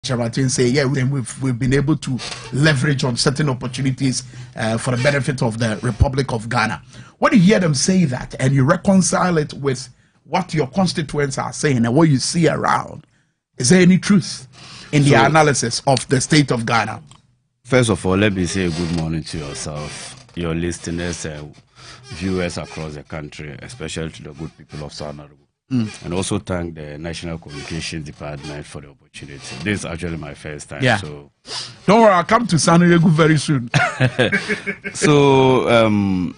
Chematin say, yeah, we've been able to leverage on certain opportunities for the benefit of the Republic of Ghana. When you hear them say that and you reconcile it with what your constituents are saying and what you see around, is there any truth in the analysis of the state of Ghana? First of all, let me say a good morning to yourself, your listeners, viewers across the country, especially to the good people of South Africa. And also thank the National Communications Department for the opportunity. This is actually my first time. So don't worry, I'll come to San Diego very soon. So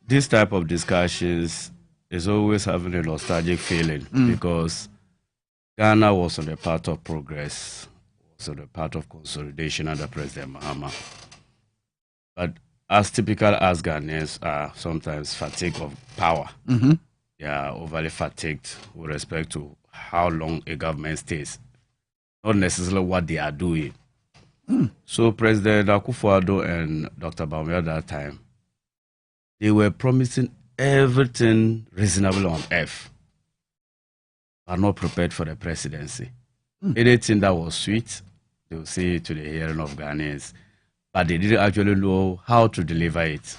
this type of discussions is always having a nostalgic feeling because Ghana was on the path of progress, was on the path of consolidation under President Mahama. But as typical as Ghanaians are sometimes fatigued of power. Yeah, overly fatigued with respect to how long a government stays, not necessarily what they are doing. So President Akufo-Addo and Dr. Bawumia at that time, they were promising everything reasonable on earth, but not prepared for the presidency. Anything that was sweet, they will say to the hearing of Ghanaians, but they didn't actually know how to deliver it.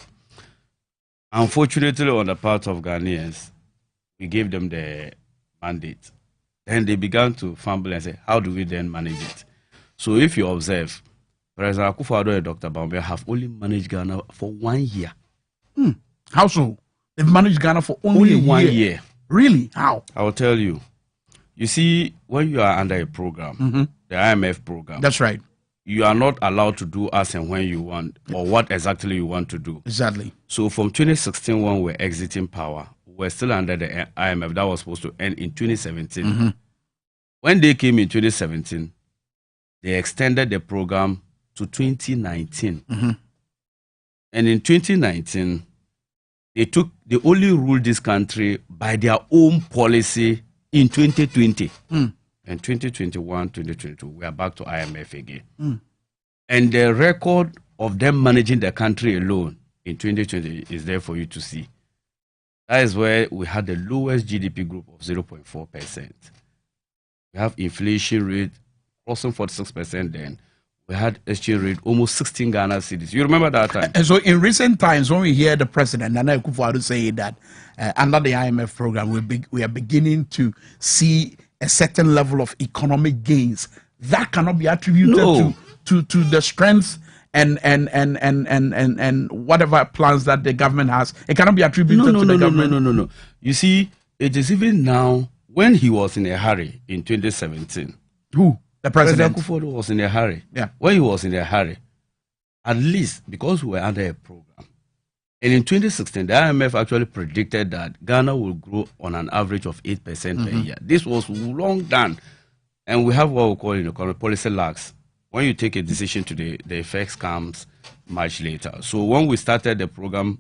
Unfortunately, on the part of Ghanaians, we gave them the mandate. Then they began to fumble and say, how do we then manage it? So if you observe, President Akufo-Addo and Dr. Bawumia have only managed Ghana for 1 year. How so? They've managed Ghana for only 1 year. Really? How? I will tell you. You see, when you are under a program, the IMF program. That's right. You are not allowed to do as and when you want or what exactly you want to do. Exactly. So from 2016, when we're exiting power, we're still under the IMF. That was supposed to end in 2017. When they came in 2017, they extended the program to 2019. And in 2019, they only ruled this country by their own policy in 2020. And 2021, 2022, we are back to IMF again. And the record of them managing the country alone in 2020 is there for you to see. That is where we had the lowest GDP growth of 0.4%. We have inflation rate crossing 46% then. We had exchange rate almost 16 Ghana cedis. You remember that time? And so in recent times, when we hear the president, Nana Akufo-Addo, say that under the IMF program, we are beginning to see a certain level of economic gains that cannot be attributed to the strength and whatever plans that the government has. It cannot be attributed to the government. No. You see, it is even now when he was in a hurry in 2017. Who? The president? President Akufo-Addo was in a hurry. Yeah. When he was in a hurry, at least because we were under a program. And in 2016, the IMF actually predicted that Ghana will grow on an average of 8% per year. This was long done. And we have what we call in economy policy lags. When you take a decision today, the effects comes much later. So when we started the program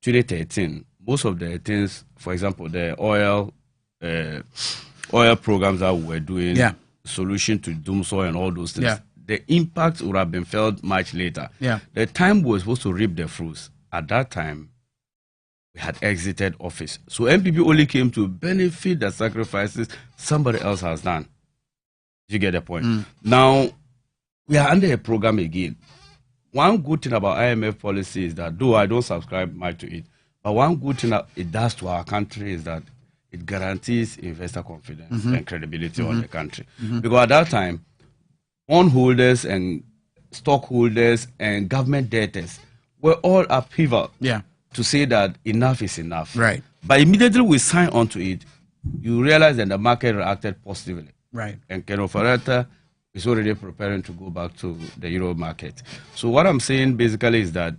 2013, most of the things, for example, the oil programs that we were doing, solution to doom soil and all those things, the impact would have been felt much later. The time we were supposed to reap the fruits, at that time, we had exited office. So MPP only came to benefit the sacrifices somebody else has done. You get the point? Now, we are under a program again. One good thing about IMF policy is that, though I don't subscribe much to it, but one good thing that it does to our country is that it guarantees investor confidence and credibility on the country. Because at that time, bondholders and stockholders and government debtors were all upheaval to say that enough is enough. Right. But immediately we sign onto it, you realize that the market reacted positively. Right. And Ken Ofarata is already preparing to go back to the Euro market. So what I'm saying basically is that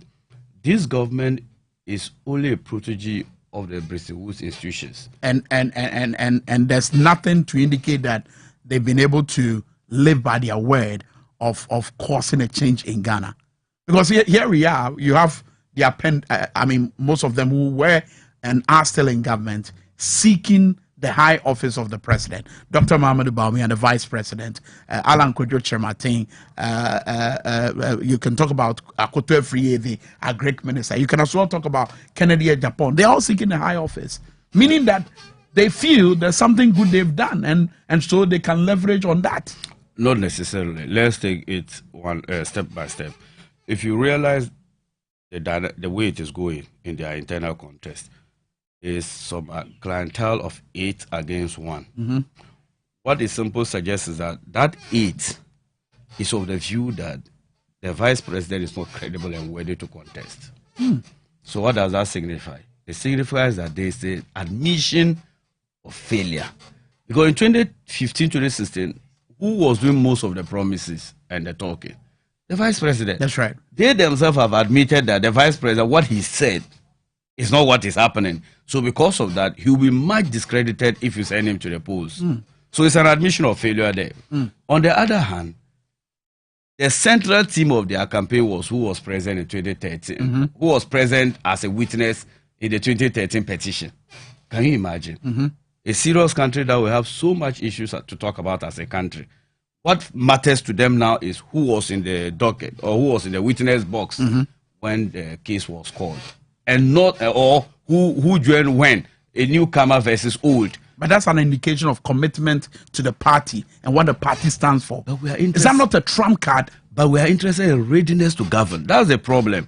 this government is only a protege of the Bretton Woods institutions. And there's nothing to indicate that they've been able to live by their word of causing a change in Ghana. Because here we are, you have the most of them who were and are still in government seeking the high office of the president, Dr. Mahamudu Bawumia and the vice president, Alan Kojo Chematin. You can talk about Akoto Afriye, the agric minister. You can as well talk about Kennedy at Japan. They're all seeking the high office, meaning that they feel there's something good they've done, and so they can leverage on that. Not necessarily. Let's take it one step by step. If you realize the way it is going in their internal contest is some clientele of 8 against 1. What the simple suggests is that 8 is of the view that the vice president is not credible and worthy to contest. So what does that signify? It signifies that there is an admission of failure. Because in 2015, 2016, who was doing most of the promises and the talking? The vice president. That's right. They themselves have admitted that the vice president, what he said, is not what is happening. So because of that, he will be much discredited if you send him to the polls. So it's an admission of failure there. On the other hand, the central team of their campaign was who was present in 2013, who was present as a witness in the 2013 petition. Can you imagine? A serious country that will have so much issues to talk about as a country. What matters to them now is who was in the docket or who was in the witness box when the case was called, and not or who joined when, a newcomer versus old. But that's an indication of commitment to the party and what the party stands for. But we are Is that not a trump card? But we are interested in readiness to govern. That's the problem.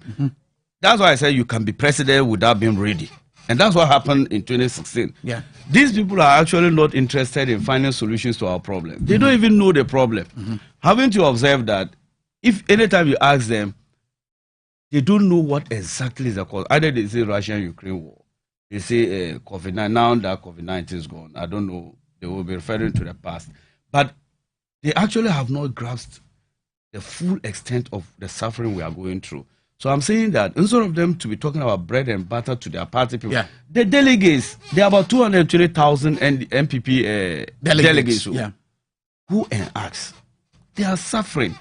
That's why I say you can be president without being ready. And that's what happened in 2016. Yeah. These people are actually not interested in finding solutions to our problem. They don't even know the problem. Haven't you observed that if anytime you ask them, they don't know what exactly is the cause? Either they say Russia-Ukraine war, they say COVID-19, now that COVID-19 is gone, I don't know, they will be referring to the past. But they actually have not grasped the full extent of the suffering we are going through. So I'm saying that instead of them to be talking about bread and butter to their party people, the delegates, there are about 220,000 MPP delegates who enacts. They are suffering.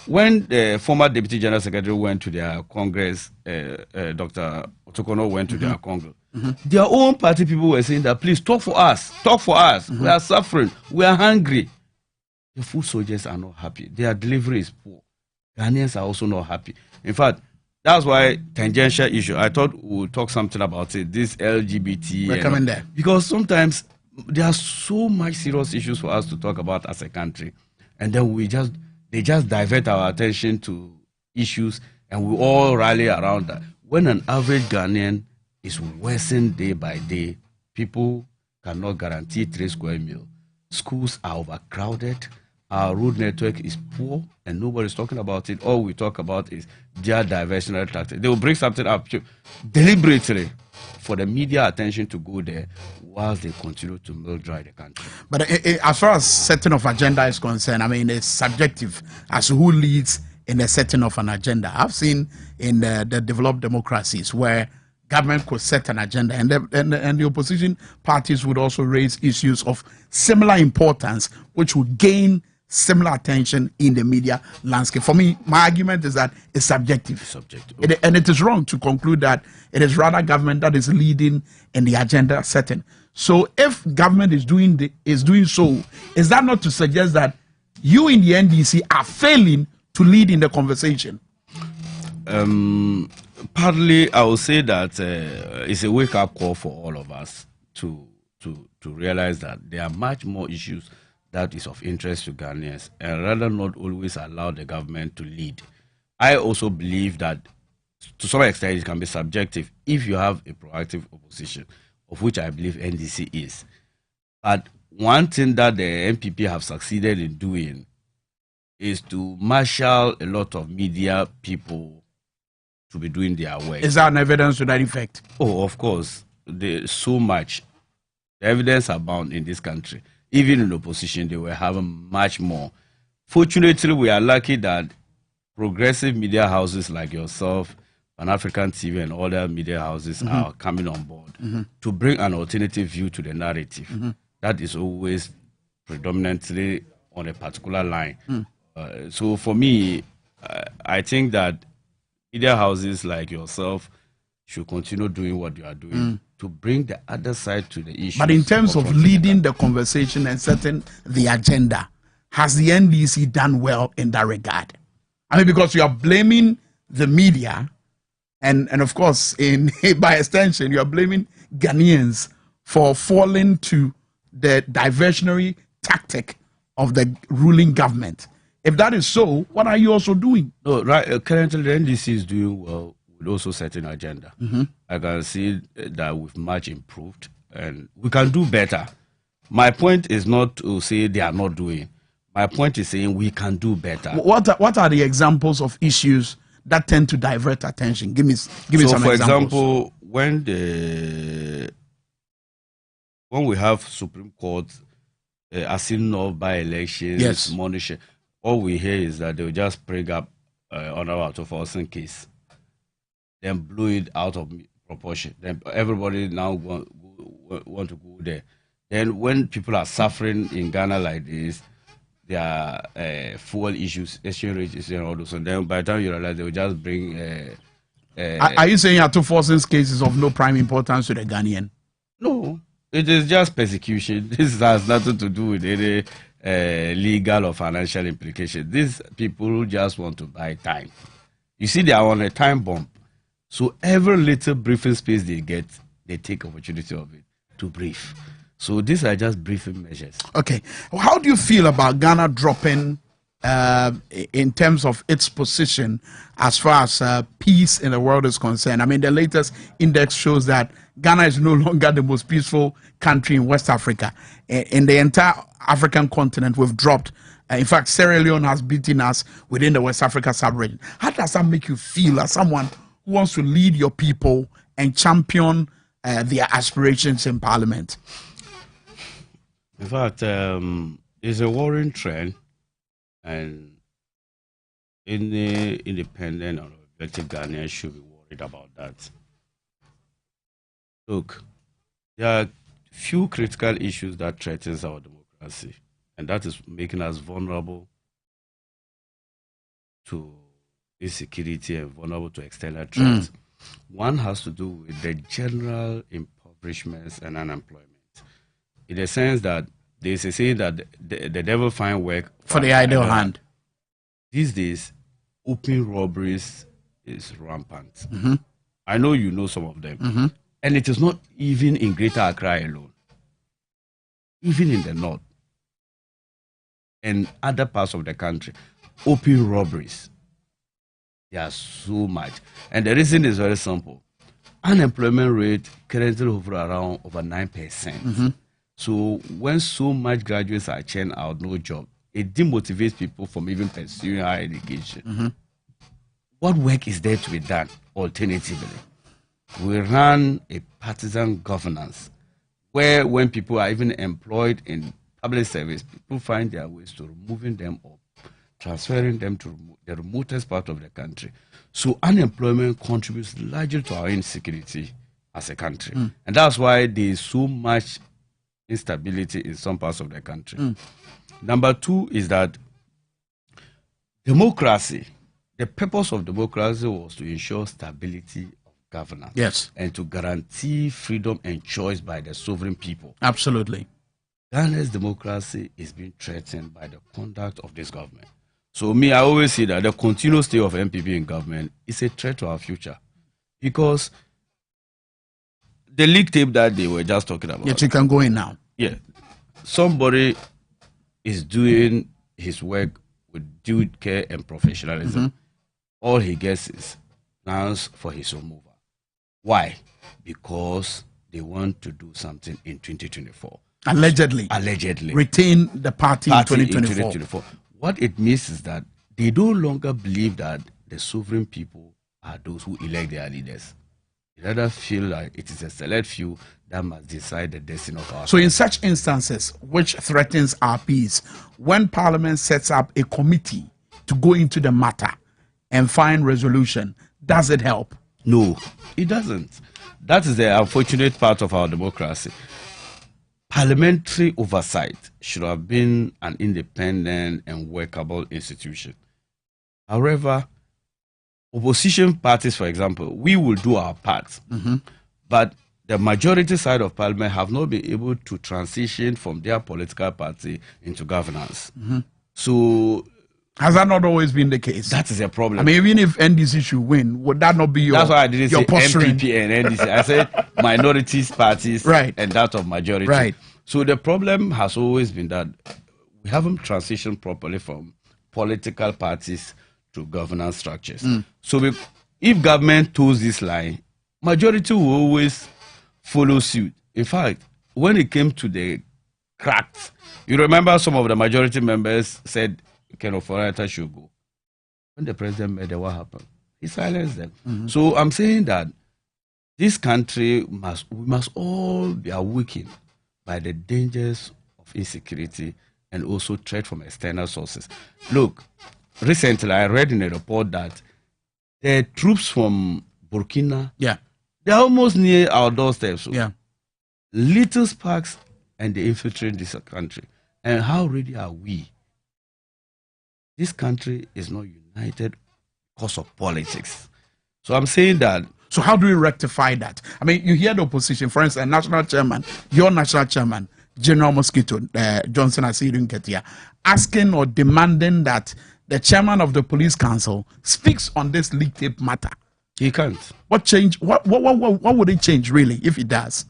When the former Deputy General Secretary went to their Congress, Dr. Otokono went to their Congress, their own party people were saying that, please talk for us, we are suffering, we are hungry. The food soldiers are not happy. Their delivery is poor. Ghanaians are also not happy. In fact, that's why tangential issue. I thought we'll talk something about it. This LGBT. Recommend that. Because sometimes there are so much serious issues for us to talk about as a country, and then they just divert our attention to issues, and we all rally around that. When an average Ghanaian is worsened day by day, people cannot guarantee 3 square meals. Schools are overcrowded. Our road network is poor, and nobody's talking about it. All we talk about is their diversionary tactics. They will bring something up deliberately for the media attention to go there whilst they continue to milk dry the country. But as far as setting of agenda is concerned, I mean, it's subjective as to who leads in the setting of an agenda. I've seen in the developed democracies where government could set an agenda, and the opposition parties would also raise issues of similar importance, which would gain similar attention in the media landscape. For me, my argument is that it's subjective. And it is wrong to conclude that it is rather government that is leading in the agenda setting. So if government is doing so, is that not to suggest that you in the NDC are failing to lead in the conversation? Partly, I will say that it's a wake-up call for all of us to realize that there are much more issues that is of interest to Ghanaians, and rather not always allow the government to lead. I also believe that to some extent it can be subjective if you have a proactive opposition, of which I believe NDC is. But one thing that the MPP have succeeded in doing is to marshal a lot of media people to be doing their work. Is there an evidence to that effect? Oh, of course. There's so much. The evidence abound in this country. Even in opposition, they were having much more. Fortunately, we are lucky that progressive media houses like yourself, Pan-African TV and other media houses are coming on board to bring an alternative view to the narrative. That is always predominantly on a particular line. So for me, I think that media houses like yourself should continue doing what you are doing to bring the other side to the issue. But in terms of leading the conversation and setting the agenda, has the NDC done well in that regard? I mean, because you are blaming the media, and of course, by extension, you are blaming Ghanaians for falling to the diversionary tactic of the ruling government. If that is so, what are you also doing? No, right. Currently, the NDC is doing well with also setting agenda. I can see that we've much improved, and we can do better. My point is not to say they are not doing. My point is saying we can do better. What are the examples of issues that tend to divert attention? Give me some examples. For example, when we have Supreme Court asking of by elections, yes, monitoring, all we hear is that they will just bring up Honorable Atoforsen case, then blow it out of proportion. Then everybody now want to go there. Then when people are suffering in Ghana like this, there are fuel issues, exchange rate issues, and all those. And then by the time you realize, they will just bring. Are you saying Atoforsen's case is of no prime importance to the Ghanaian? No, it is just persecution. This has nothing to do with any legal or financial implication. These people just want to buy time. You see, they are on a time bomb. So every little briefing space they get, they take opportunity of it to brief. So these are just briefing measures. Okay. How do you feel about Ghana dropping in terms of its position as far as peace in the world is concerned? I mean, the latest index shows that Ghana is no longer the most peaceful country in West Africa. In the entire African continent, we've dropped. In fact, Sierra Leone has beaten us within the West Africa sub-region. How does that make you feel as someone who wants to lead your people and champion their aspirations in Parliament? In fact, it's a worrying trend, and any independent or objective Ghanaian should be worried about that. Look, there are few critical issues that threatens our democracy, and that is making us vulnerable to insecurity and vulnerable to external threats. One has to do with the general impoverishment and unemployment. In the sense that they say that the devil find work for the idle hand. These days, open robberies is rampant. I know you know some of them. And it is not even in Greater Accra alone. Even in the north and other parts of the country, open robberies. There are so much. And the reason is very simple. Unemployment rate currently over around over 9%. So when so much graduates are churned out, no job, it demotivates people from even pursuing higher education. What work is there to be done alternatively? We run a partisan governance where when people are even employed in public service, people find their ways to removing them or transferring them to the remotest part of the country. So unemployment contributes largely to our insecurity as a country. And that's why there is so much instability in some parts of the country. Number two is that democracy, the purpose of democracy was to ensure stability of governance. Yes. And to guarantee freedom and choice by the sovereign people. Absolutely. Ghana's democracy is being threatened by the conduct of this government. So me, I always say that the continuous stay of MPP in government is a threat to our future. Because the leak tape that they were just talking about. Yes, you can go in now. Yeah. Somebody is doing his work with due care and professionalism. All he gets is grounds for his removal. Why? Because they want to do something in 2024. Allegedly. Retain the party in 2024. What it means is that they no longer believe that the sovereign people are those who elect their leaders. They rather feel like it is a select few that must decide the destiny of our So in such instances, which threatens our peace, when Parliament sets up a committee to go into the matter and find resolution, does it help? No, it doesn't. That is the unfortunate part of our democracy. Parliamentary oversight should have been an independent and workable institution. However, opposition parties, for example, we will do our part, but the majority side of parliament have not been able to transition from their political party into governance. So has that not always been the case? That is a problem. I mean, even if NDC should win, would that not be your? That's why I didn't say posturing? MPP and NDC. I said minorities parties, right, and that of majority. Right. So the problem has always been that we haven't transitioned properly from political parties to governance structures. So if government toes this line, majority will always follow suit. In fact, when it came to the cracks, you remember some of the majority members said Ken Oforiatta should go. When the president made it, what happened? He silenced them. So I'm saying that this country we must all be awakened by the dangers of insecurity and also threat from external sources. Look, recently I read in a report that the troops from Burkina, they're almost near our doorsteps. So little sparks and they infiltrate this country. And how ready are we? This country is not united because of politics. So I'm saying that. So how do we rectify that? I mean, you hear the opposition, for instance, national chairman, your national chairman, General Mosquito Johnson, I see you didn't get here, asking or demanding that the chairman of the police council speaks on this leak tape matter. He can't. What change? What would it change really if he does?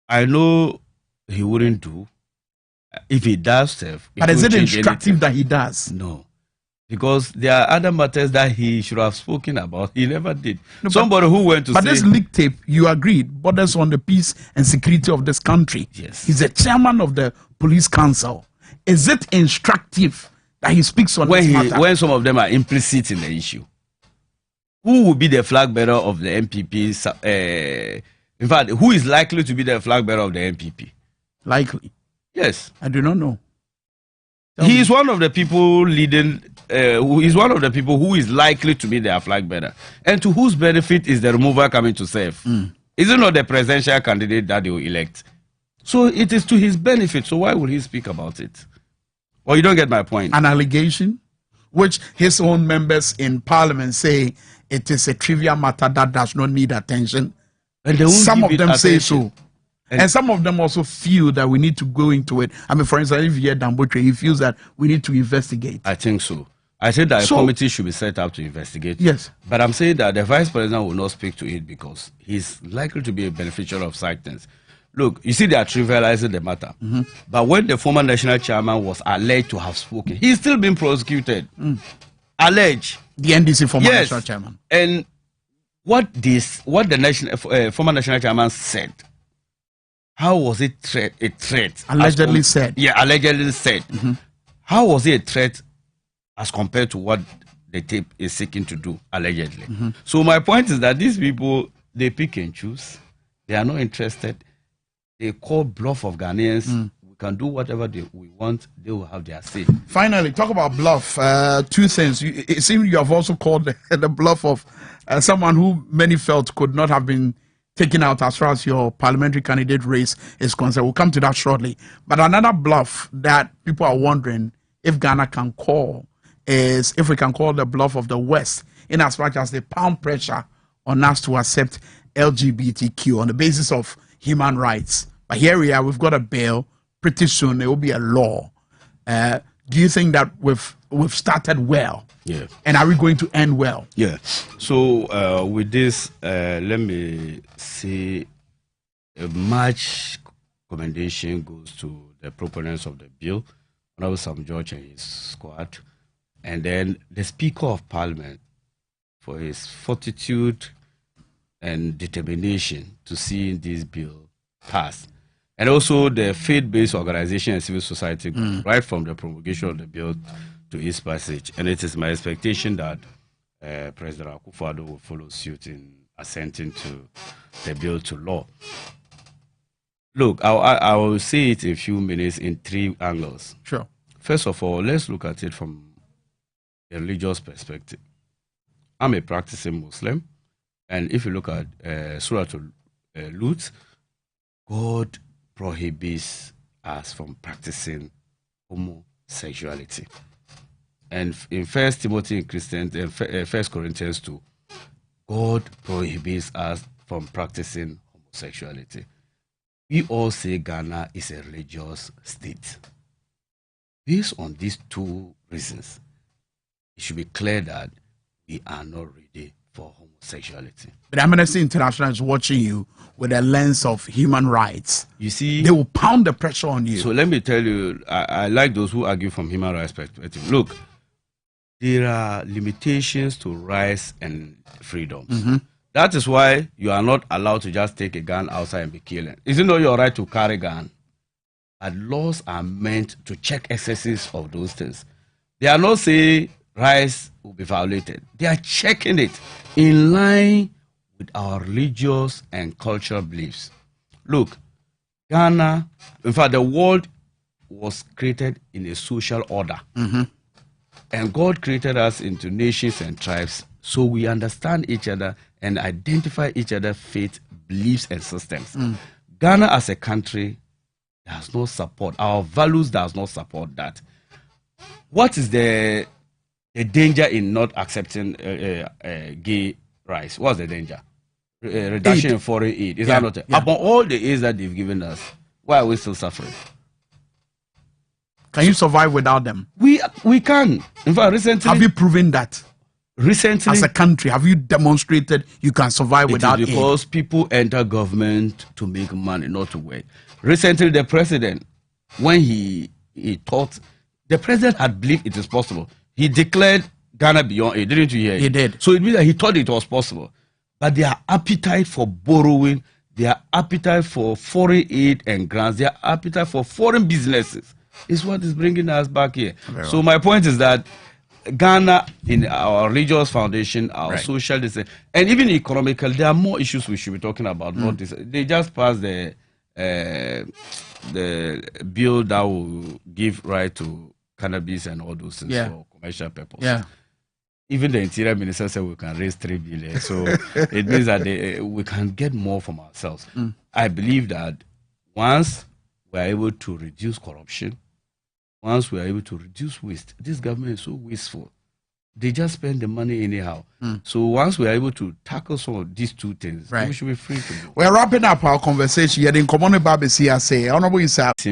I know he wouldn't do. If he does, but is it instructive that he does? No. Because there are other matters that he should have spoken about. He never did. No, somebody who went to but this leak tape, you agreed, borders on the peace and security of this country. Yes. He's the chairman of the police council. Is it instructive that he speaks on this matter? When some of them are implicit in the issue? Who will be the flag bearer of the MPP? In fact, who is likely to be the flag bearer of the MPP? Likely? Yes. I do not know. He is one of the people leading, who is one of the people who is likely to be their flag bearer. And to whose benefit is the remover coming to serve? Is it not the presidential candidate that they will elect? So it is to his benefit. So why would he speak about it? Or you don't get my point? An allegation, which his own members in parliament say it is a trivial matter that does not need attention. And some of them say so. And some of them also feel that we need to go into it. I mean, for instance, if you hear Dambotre, he feels that we need to investigate. I think so. I said that a committee should be set up to investigate. Yes. But I'm saying that the vice president will not speak to it because he's likely to be a beneficiary of such things. Look, you see, they are trivializing the matter. But when the former national chairman was alleged to have spoken, he's still being prosecuted. Alleged. The NDC former national chairman. And what the former national chairman said, how was it a threat? Allegedly said. Yeah, allegedly said. How was it a threat as compared to what the tape is seeking to do, allegedly? So my point is that these people, they pick and choose. They are not interested. They call bluff of Ghanaians. We can do whatever we want. They will have their say. Finally, talk about bluff. Two things. It seems you have also called the bluff of someone who many felt could not have been taken out as far as your parliamentary candidate race is concerned. We'll come to that shortly. But another bluff that people are wondering if Ghana can call is if we can call the bluff of the West, in as much as they pound pressure on us to accept LGBTQ on the basis of human rights. But here we are, we've got a bill. Pretty soon there will be a law. Do you think that we've started well? Yeah. And are we going to end well? Yeah. So with this, let me say a much commendation goes to the proponents of the bill, Honorable Sam George and his squad, and then the Speaker of Parliament for his fortitude and determination to see this bill pass. And also the faith-based organization and civil society group, right from the promulgation of the bill to its passage. And it is my expectation that President Akufo-Addo will follow suit in assenting to the bill to law. Look, I will say it in a few minutes in three angles. Sure. First of all, let's look at it from a religious perspective. I'm a practicing Muslim, and if you look at Surah Lut, God prohibits us from practicing homosexuality. And in 1 Timothy in Christians and 1 Corinthians 2, God prohibits us from practicing homosexuality. We all say Ghana is a religious state. Based on these two reasons, it should be clear that we are not ready for homosexuality. But Amnesty International is watching you with a lens of human rights. You see, they will pound the pressure on you. So let me tell you, I like those who argue from human rights perspective. Look, there are limitations to rights and freedoms. That is why you are not allowed to just take a gun outside and be killing. Isn't it your right to carry a gun? But laws are meant to check excesses of those things. They are not saying rights will be violated. They are checking it in line with our religious and cultural beliefs. Look, Ghana, in fact, the world was created in a social order. And God created us into nations and tribes so we understand each other and identify each other's faith, beliefs, and systems. Ghana as a country does not support, our values does not support that. What is the danger in not accepting gay rights? What's the danger? Reduction in foreign aid. Is that not? Upon all the aids that they've given us, why are we still suffering? Can you survive without them? We can. In fact, recently... Have you proven that? Recently... As a country, have you demonstrated you can survive without aid? Because people enter government to make money, not to work. Recently, the president, when he thought... The president had believed it is possible. He declared Ghana beyond aid. Didn't you hear it? He did. So it means that he thought it was possible. But their appetite for borrowing, their appetite for foreign aid and grants, their appetite for foreign businesses is what is bringing us back here. So my point is that Ghana, in our religious foundation, our social design, and even economical, there are more issues we should be talking about. Not this. They just passed the bill that will give right to cannabis and all those things for commercial purposes. Even the interior minister said we can raise 3 billion. So it means that we can get more from ourselves. I believe that once we are able to reduce corruption, once we are able to reduce waste, this government is so wasteful. They just spend the money anyhow. So once we are able to tackle some of these two things, we should be free to do. We're wrapping up our conversation. You're in Oman Atenase. Honorable Isa.